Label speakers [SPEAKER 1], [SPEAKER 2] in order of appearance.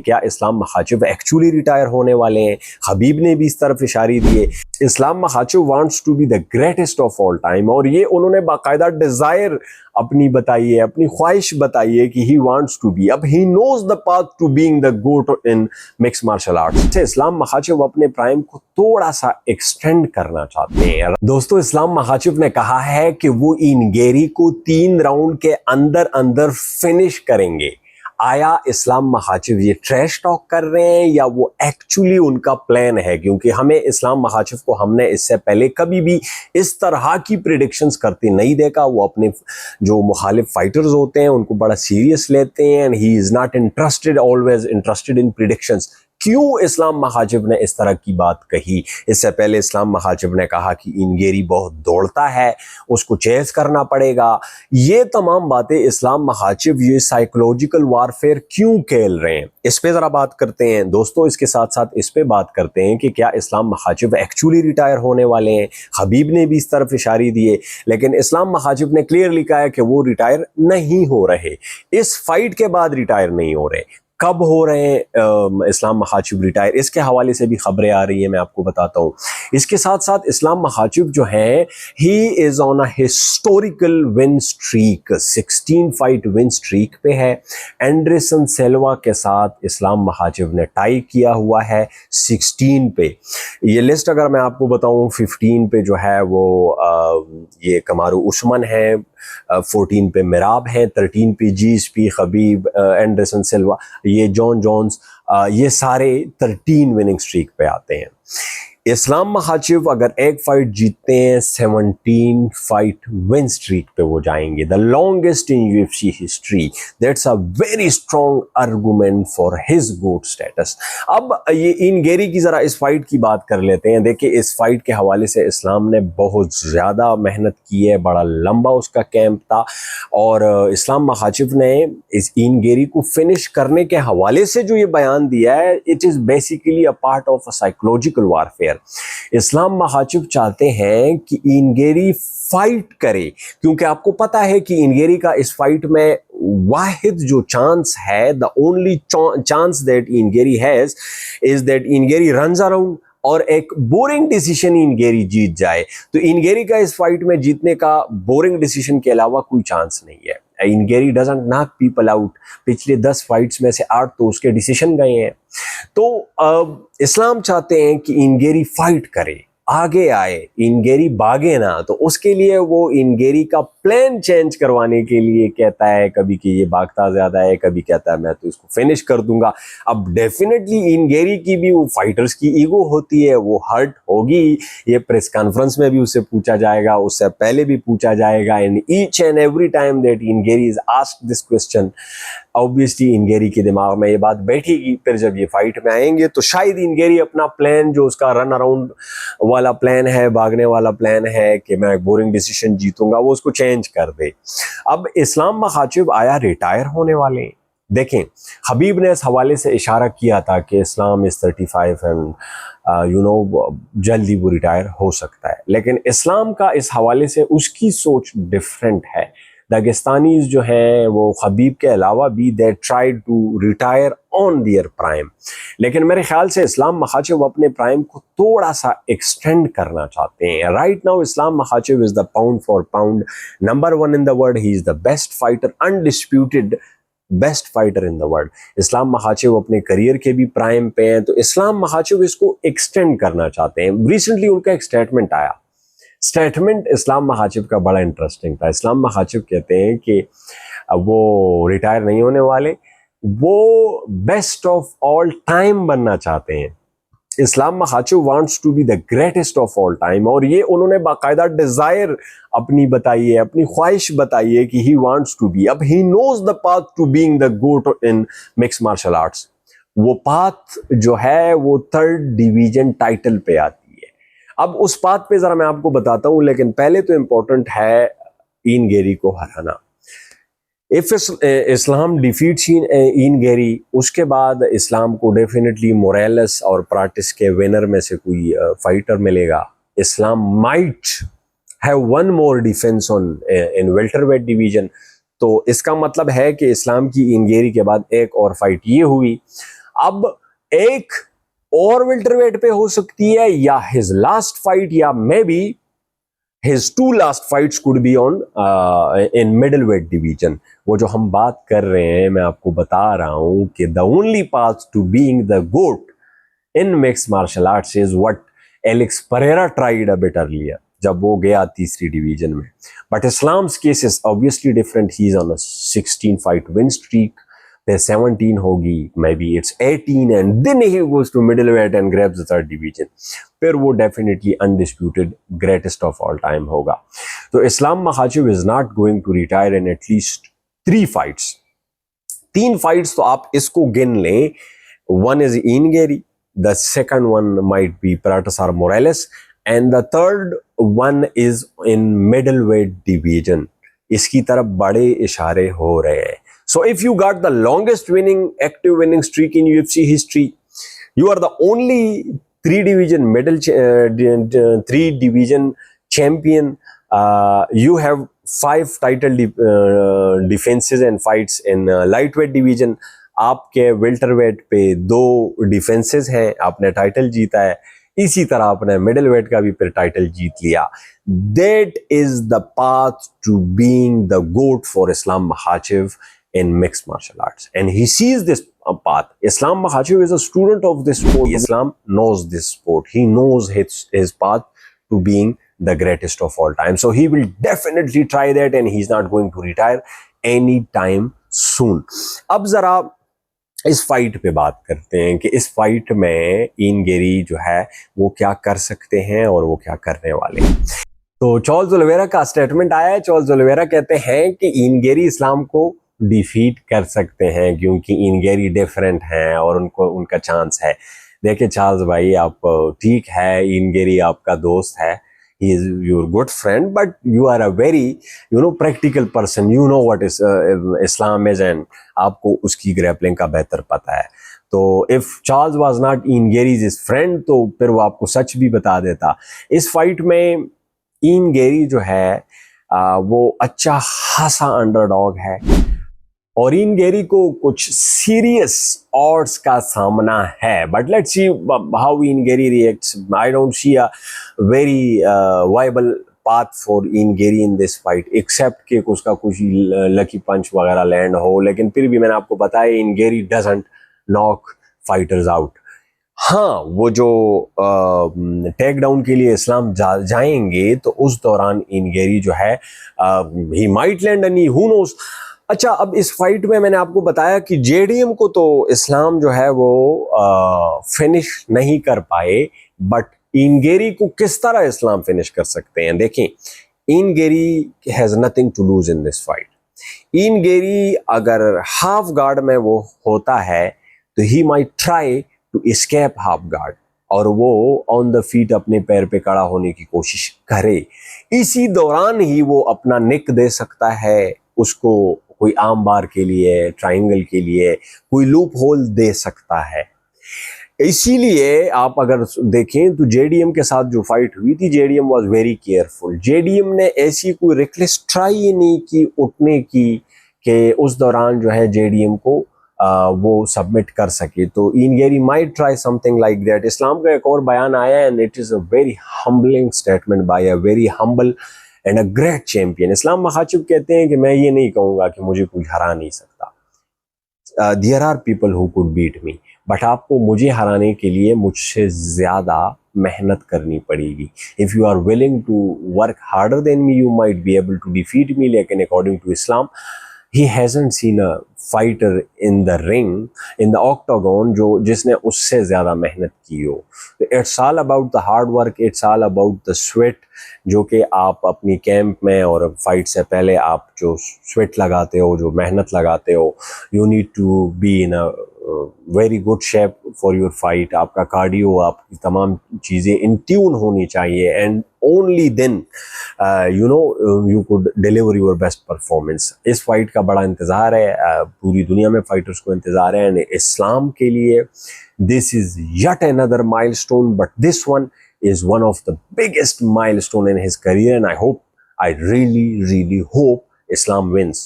[SPEAKER 1] क्या इस्लाम मखाचिव actually retire होने वाले हैं? हबीब ने भी इस तरफ इशारे दिए। Islam Makhachev wants to be the greatest of all time, और ये उन्होंने बाकायदा डिजायर अपनी बताई है, अपनी ख्वाहिश बताई है कि ही वांट्स टू बी। अब he knows the path to being the GOAT in mix martial arts. Islam Makhachev अपने प्राइम को थोड़ा सा एक्सटेंड करना चाहते हैं। दोस्तों, इस्लाम मखाचिव ने कहा है कि वो इन गैरी को 3 राउंड के अंदर अंदर फिनिश करेंगे। आया इस्लाम मखाचिव ये ट्रैश टॉक कर रहे हैं या वो एक्चुअली उनका प्लान है? क्योंकि हमें इस्लाम मखाचिव को हमने इससे पहले कभी भी इस तरह की प्रिडिक्शंस करते नहीं देखा। वो अपने जो मुखालिफ फाइटर्स होते हैं उनको बड़ा सीरियस लेते हैं, and he is not interested, always interested in predictions. क्यों इस्लाम मखाचिव ने इस तरह की बात कही? इससे पहले इस्लाम मखाचिव ने कहा कि इन गैरी बहुत दौड़ता है, उसको चेस करना पड़ेगा। ये तमाम बातें इस्लाम मखाचिव ये साइकोलॉजिकल वारफेयर क्यों खेल रहे हैं, इस पे जरा बात करते हैं दोस्तों। इसके साथ साथ इस पे बात करते हैं कि क्या इस्लाम मखाचिव एक्चुअली रिटायर होने वाले हैं? हबीब ने भी इस तरफ इशारे दिए, लेकिन इस्लाम मखाचिव ने क्लियरली कहा है कि वो रिटायर नहीं हो रहे, इस फाइट के बाद रिटायर नहीं हो रहे। कब हो रहे हैं इस्लाम मखाचिव रिटायर, इसके हवाले से भी खबरें आ रही है, मैं आपको बताता हूँ। इसके साथ साथ इस्लाम मखाचिव जो है, he is on a historical win streak, 16 fight win streak पे है। एंडरसन सिल्वा के साथ इस्लाम मखाचिव ने टाई किया हुआ है 16 पे। ये लिस्ट अगर मैं आपको बताऊं, 15 पे जो है वो ये कमारू उस्मान है, 14 पे मिराब है, 13 पे जीएसपी खबीब, एंडरसन सिल्वा, ये जॉन जोन्स, ये सारे 13 विनिंग स्ट्रीक पे आते हैं। इस्लाम मखाचिव अगर एक फाइट जीतते हैं, 17 फाइट विन स्ट्रीक पे वो जाएंगे, the longest in UFC history. That's a very strong argument for his GOAT status. अब ये इन गैरी की जरा इस फाइट की बात कर लेते हैं। देखिए, इस फाइट के हवाले से इस्लाम ने बहुत ज्यादा मेहनत की है, बड़ा लंबा उसका कैंप था, और इस्लाम मखाचिव ने इस इन गैरी को फिनिश करने के हवाले से जो ये बयान दिया है, it is basically a part of a psychological warfare. Islam Makhachev चाहते हैं कि इन गैरी फाइट करे, क्योंकि आपको पता है कि इन गैरी का इस फाइट में वाहिद जो चांस है, the only chance that in Gary has is that in Gary runs around और एक बोरिंग डिसीजन इन गैरी जीत जाए। तो इन गैरी का इस फाइट में जीतने का बोरिंग डिसीजन के अलावा कोई चांस नहीं है। Ian Garry doesn't knock people out. पिछले 10 फाइट्स में से 8 तो उसके डिसीजन गए हैं। तो इस्लाम चाहते हैं कि इन गैरी फाइट करे, आगे आए, इन गैरी भागे ना। तो उसके लिए वो इन गैरी का प्लान चेंज करवाने के लिए कहता है कभी कि ये भागता ज्यादा है, कभी कहता है मैं तो इसको फिनिश कर दूंगा। अब डेफिनेटली इन गैरी की भी वो फाइटर्स की ईगो होती है, वो हर्ट होगी। ये प्रेस कॉन्फ्रेंस में भी उससे पूछा जाएगा, उससे पहले भी पूछा जाएगा, and each and every time that in Gary is asked this question, obviously in Gary के दिमाग में ये बात बैठेगी। फिर जब ये फाइट में आएंगे तो शायद इन गैरी अपना प्लान, जो उसका रन अराउंड वाला प्लान है, भागने वाला प्लान है कि मैं एक बोरिंग डिसीजन जीतूंगा, वो उसको चेंज कर दे। अब इस्लाम मखाचिव आया रिटायर होने वाले हैं। देखें, हबीब ने इस हवाले से इशारा किया था कि इस्लाम इज 35 एंड जल्दी वो रिटायर हो सकता है, लेकिन इस्लाम का इस हवाले से उसकी सोच डिफरेंट है। दागिस्तानीज जो हैं वो हबीब के अलावा भी they try to retire on their prime, लेकिन मेरे ख्याल से इस्लाम मखाचिव अपने प्राइम को थोड़ा सा एक्सटेंड करना चाहते हैं। Right now Islam Makhachev is the pound for pound number 1 in the world. He is the best fighter, undisputed best fighter in the world. Islam Makhachev अपने करियर के भी प्राइम पे हैं, तो इस्लाम मखाचिव इसको एक्सटेंड करना चाहते हैं। रिसेंटली उनका एक स्टेटमेंट आया, स्टेटमेंट इस्लाम मखाचिव का बड़ा इंटरेस्टिंग था। इस्लाम मखाचिव कहते हैं कि वो रिटायर नहीं होने वाले, वो बेस्ट ऑफ ऑल टाइम बनना चाहते हैं। Islam Makhachev wants to be the greatest of all time, और ये उन्होंने बाकायदा डिजायर अपनी बताई है, अपनी ख्वाहिश बताई है कि ही वांट्स टू बी। अब he knows the path to being the GOAT in mix martial arts. वो पाथ जो है वो 3rd डिवीजन टाइटल पे आती है। अब उस पाथ पे जरा मैं आपको बताता हूं, लेकिन पहले तो इंपॉर्टेंट है इन गैरी को हराना। If Islam defeats in Gary, उसके बाद इस्लाम को डेफिनेटली मोरेलस और प्राटिस के विनर में से कोई फाइटर मिलेगा। Islam might have one more defence on in welterweight division. तो इसका मतलब है कि इस्लाम की इन गैरी के बाद एक और फाइट ये हुई। अब एक और वेल्टरवेट पे हो सकती है, या हिज लास्ट फाइट, या may be his two last fights could be on in middleweight division. वो जो हम बात कर रहे हैं, मैं आपको बता रहा हूं कि the only path to being the GOAT in mixed martial arts is what Alex Pereira tried a bit earlier, जब वो गया तीसरी डिवीजन में. But Islam's case is obviously different. He is on a 16 fight win streak. फिर 17 होगी, maybe it's 18, and then he goes to middleweight and grabs the third division. फिर वो definitely undisputed greatest of all time होगा. तो Islam Makhachev is not going to retire in at least 3 fights. 3 fights तो आप इसको गिन लें. One is Ian Garry, the second one might be Prates or Morales, and the third one is in middleweight division. इसकी तरफ बड़े इशारे हो रहे हैं. So if you got the longest active winning streak in UFC history, you are the only 3 division champion. You have 5 title defenses and fights in lightweight division. आपके welterweight पे 2 defences हैं, आपने टाइटल जीता है. इसी तरह आपने मिडलवेट का भी फिर टाइटल जीत लिया. That is the path to being the GOAT for Islam Makhachev in mixed martial arts, and he sees this path. Islam Makhachev is a student of this sport. Islam knows this sport. He knows his path to being the greatest of all time. So he will definitely try that, and he's not going to retire anytime soon. अब जरा इस fight पे बात करते हैं कि इस fight में इन गेरी जो है वो क्या कर सकते हैं और वो क्या करने वाले हैं. तो चार्ल्स ओलिवेरा का स्टेटमेंट आया है. चार्ल्स ओलिवेरा कहते हैं कि इन गेरी इस्लाम को डिफीट कर सकते हैं क्योंकि इन गेरी डिफरेंट हैं और उनका चांस है. देखिए चार्ल्स भाई, आप ठीक है, इन गेरी आपका दोस्त है, he is your good friend, but you are a very practical person. You know what is Islam is, and आपको उसकी ग्रैपलिंग का बेहतर पता है. तो if Charles was not Ian Gary's friend, तो फिर वो आपको सच भी बता देता. इस फाइट में इन गेरी जो है वो अच्छा खासा अंडरडॉग है और इन गेरी को कुछ सीरियस ऑड्स का सामना है. But let's see how Ian Garry reacts. I don't see a very viable path for Ian Garry in this fight, except कि उसका कुछ लकी पंच वगैरह लैंड हो. लेकिन फिर भी मैंने आपको बताया, इन गेरी डजंट नॉक फाइटर्स आउट. हाँ, वो जो टेक डाउन के लिए इस्लाम जाएंगे तो उस दौरान इन गेरी जो है he might land any, who knows. अच्छा, अब इस फाइट में मैंने आपको बताया कि जेडीएम को तो इस्लाम जो है वो फिनिश नहीं कर पाए, बट इन गेरी को किस तरह इस्लाम फिनिश कर सकते हैं. देखें, Ian Garry has nothing to lose in this fight. Ian Garry अगर हाफ गार्ड में वो होता है तो he might try to escape half guard और वो ऑन द फीट अपने पैर पे खड़ा होने की कोशिश करे. इसी दौरान ही वो अपना निक दे सकता है, उसको कोई आर्म बार के लिए, ट्रायंगल के लिए कोई लूप होल दे सकता है. इसीलिए आप अगर देखें तो जेडीएम के साथ जो फाइट हुई थी, JDM was very careful. JDM ने ऐसी कोई रिक्लेस ट्राई ही नहीं की उठने की कि उस दौरान जो है जेडीएम को वो सबमिट कर सके. तो Ian Garry might try something like that. Islam का एक और बयान आया and it is a very humbling statement by a very humble and a great champion. Islam Makhachev कहते हैं कि मैं ये नहीं कहूँगा कि मुझे कोई हरा नहीं सकता. There are people who could beat me, but आपको मुझे हराने के लिए मुझसे ज़्यादा मेहनत करनी पड़ेगी. If you are willing to work harder than me, you might be able to defeat me. लेकिन according to Islam, he hasn't seen a fighter in the ring, in the octagon, जिसने उससे ज़्यादा मेहनत की हो. It's all about the hard work, it's all about the sweat, जो कि आप अपनी कैंप में और फाइट से पहले आप जो स्वेट लगाते हो, जो मेहनत लगाते हो. You need to be in a very good shape for your fight. आपका कार्डियो, आपकी तमाम चीज़ें इन ट्यून होनी चाहिए, and only then you could deliver your best performance. इस फाइट का बड़ा इंतज़ार है, पूरी दुनिया में फाइटर्स को इंतज़ार है. एंड इस्लाम के लिए this is yet another milestone, but this one is one of the biggest milestone in his career, and I really hope Islam wins.